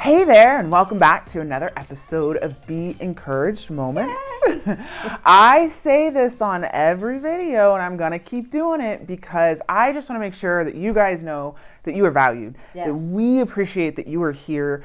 Hey there, and welcome back to another episode of Be Encouraged Moments. I say this on every video, and I'm going to keep doing it because I just want to make sure that you guys know that you are valued. Yes. That we appreciate that you are here.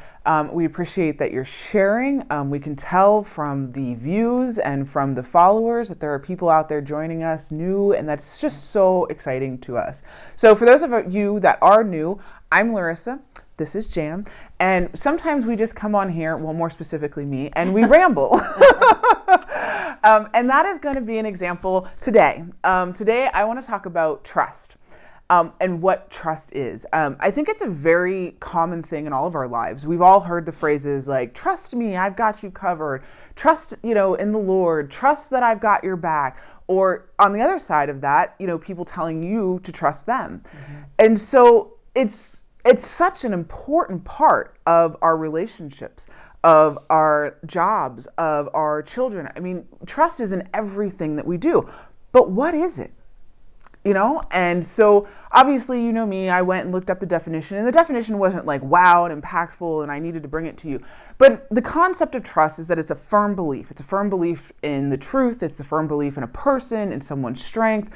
We appreciate that you're sharing. We can tell from the views and from the followers that there are people out there joining us new, and that's just so exciting to us. So for those of you that are new, I'm Larissa. This is Jan, and sometimes we just come on here, well, more specifically me, and we ramble. And that is going to be an example today. Today, I want to talk about trust and what trust is. I think it's a very common thing in all of our lives. We've all heard the phrases like, trust me, I've got you covered. Trust, in the Lord. Trust that I've got your back. Or on the other side of that, people telling you to trust them. Mm-hmm. And so it's such an important part of our relationships, of our jobs, of our children. I mean, trust is in everything that we do. But what is it? And so obviously, me, I went and looked up the definition, and the definition wasn't like wow and impactful, and I needed to bring it to you. But the concept of trust is that it's a firm belief. It's a firm belief in the truth. It's a firm belief in a person, in someone's strength,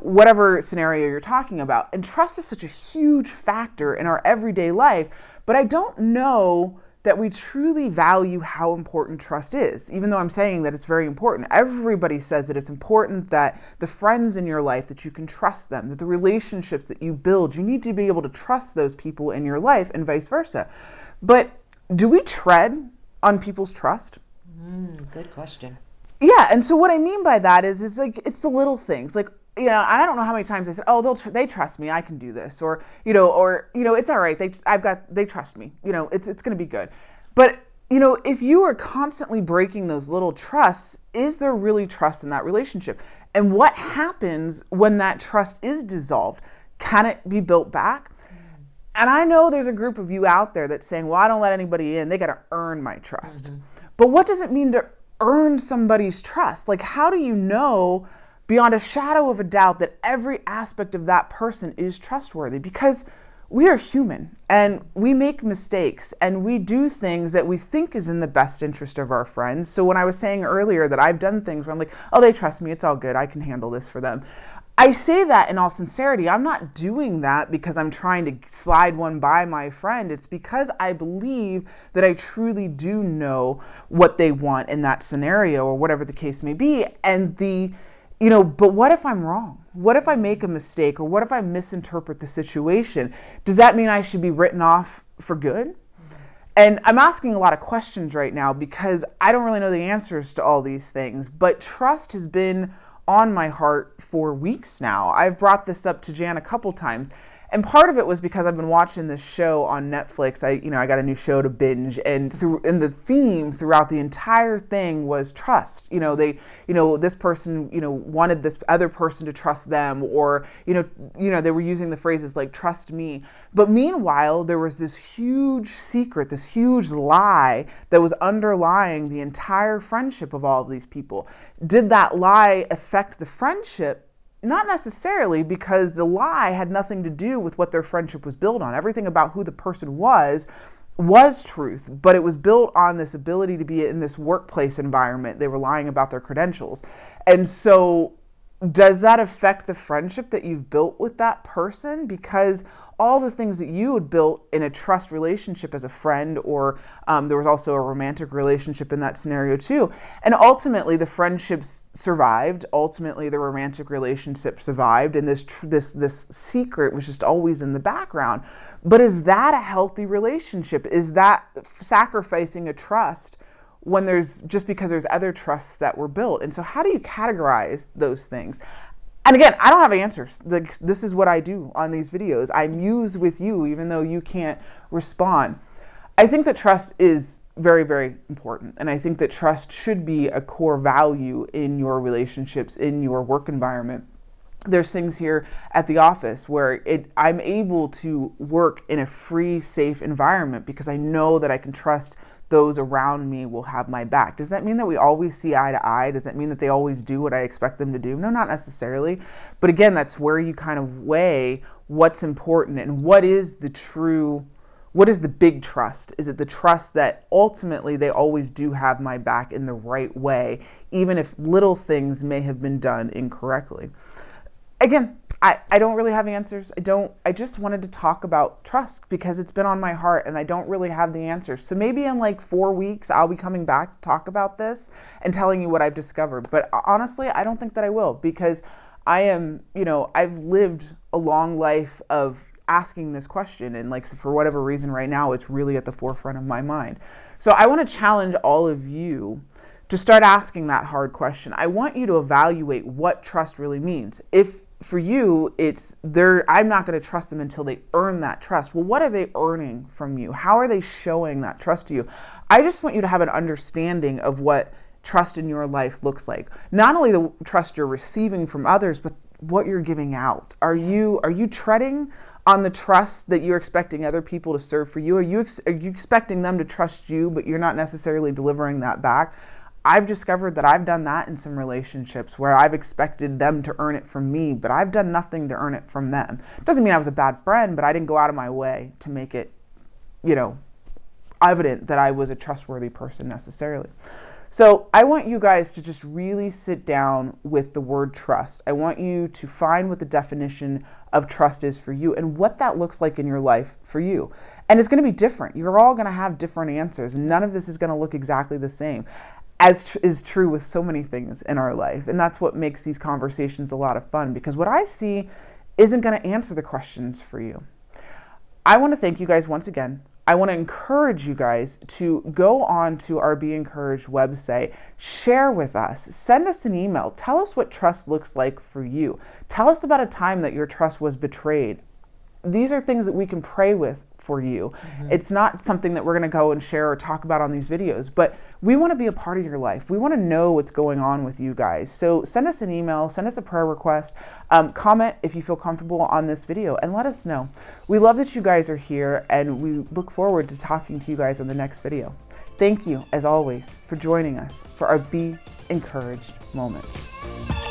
whatever scenario you're talking about. And trust is such a huge factor in our everyday life, but I don't know that we truly value how important trust is, even though I'm saying that it's very important. Everybody says that it's important that the friends in your life, that you can trust them, that the relationships that you build, you need to be able to trust those people in your life and vice versa. But do we tread on people's trust? Good question. Yeah, and so what I mean by that is like, it's the little things, like, I don't know how many times I said, "Oh, they trust me. I can do this," or it's all right. They trust me. It's going to be good. But if you are constantly breaking those little trusts, is there really trust in that relationship? And what happens when that trust is dissolved? Can it be built back? And I know there's a group of you out there that's saying, "Well, I don't let anybody in. They got to earn my trust." Mm-hmm. But what does it mean to earn somebody's trust? Like, how do you know beyond a shadow of a doubt that every aspect of that person is trustworthy? Because we are human and we make mistakes and we do things that we think is in the best interest of our friends. So when I was saying earlier that I've done things where I'm like, oh, they trust me, it's all good, I can handle this for them. I say that in all sincerity. I'm not doing that because I'm trying to slide one by my friend. It's because I believe that I truly do know what they want in that scenario or whatever the case may be. And but what if I'm wrong? What if I make a mistake, or what if I misinterpret the situation? Does that mean I should be written off for good? Mm-hmm. And I'm asking a lot of questions right now because I don't really know the answers to all these things, but trust has been on my heart for weeks now. I've brought this up to Jan a couple times. And part of it was because I've been watching this show on Netflix. I got a new show to binge, and the theme throughout the entire thing was trust. This person, wanted this other person to trust them, or they were using the phrases like "trust me." But meanwhile, there was this huge secret, this huge lie that was underlying the entire friendship of all of these people. Did that lie affect the friendship? Not necessarily, because the lie had nothing to do with what their friendship was built on. Everything about who the person was truth, but it was built on this ability to be in this workplace environment. They were lying about their credentials. And so does that affect the friendship that you've built with that person? Because all the things that you had built in a trust relationship as a friend, or there was also a romantic relationship in that scenario too. And ultimately the friendships survived. Ultimately the romantic relationship survived. And this secret was just always in the background. But is that a healthy relationship? Is that sacrificing a trust when just because there's other trusts that were built? And so how do you categorize those things? And again, I don't have answers. This is what I do on these videos. I muse with you, even though you can't respond. I think that trust is very, very important. And I think that trust should be a core value in your relationships, in your work environment. There's things here at the office where I'm able to work in a free, safe environment because I know that I can trust those around me will have my back. Does that mean that we always see eye to eye? Does that mean that they always do what I expect them to do? No, not necessarily. But again, that's where you kind of weigh what's important and what is the true What is the big trust? Is it the trust that ultimately they always do have my back in the right way, even if little things may have been done incorrectly? Again, I don't really have answers. I just wanted to talk about trust because it's been on my heart and I don't really have the answers. So maybe in like 4 weeks, I'll be coming back to talk about this and telling you what I've discovered. But honestly, I don't think that I will, because I've lived a long life of asking this question, and like, so for whatever reason right now, it's really at the forefront of my mind. So I want to challenge all of you to start asking that hard question. I want you to evaluate what trust really means. If for you, I'm not going to trust them until they earn that trust. Well, what are they earning from you? How are they showing that trust to you? I just want you to have an understanding of what trust in your life looks like. Not only the trust you're receiving from others, but what you're giving out. Are you treading on the trust that you're expecting other people to serve for you? Are you expecting them to trust you, but you're not necessarily delivering that back? I've discovered that I've done that in some relationships where I've expected them to earn it from me, but I've done nothing to earn it from them. Doesn't mean I was a bad friend, but I didn't go out of my way to make it, evident that I was a trustworthy person necessarily. So I want you guys to just really sit down with the word trust. I want you to find what the definition of trust is for you and what that looks like in your life for you. And it's going to be different. You're all going to have different answers. None of this is going to look exactly the same, as is true with so many things in our life. And that's what makes these conversations a lot of fun, because what I see isn't going to answer the questions for you. I want to thank you guys once again. I want to encourage you guys to go on to our Be Encouraged website, share with us, send us an email, tell us what trust looks like for you. Tell us about a time that your trust was betrayed. These are things that we can pray with for you. Mm-hmm. It's not something that we're going to go and share or talk about on these videos, but we want to be a part of your life. We want to know what's going on with you guys. So send us an email, send us a prayer request, comment if you feel comfortable on this video, and let us know. We love that you guys are here, and we look forward to talking to you guys in the next video. Thank you, as always, for joining us for our Be Encouraged moments.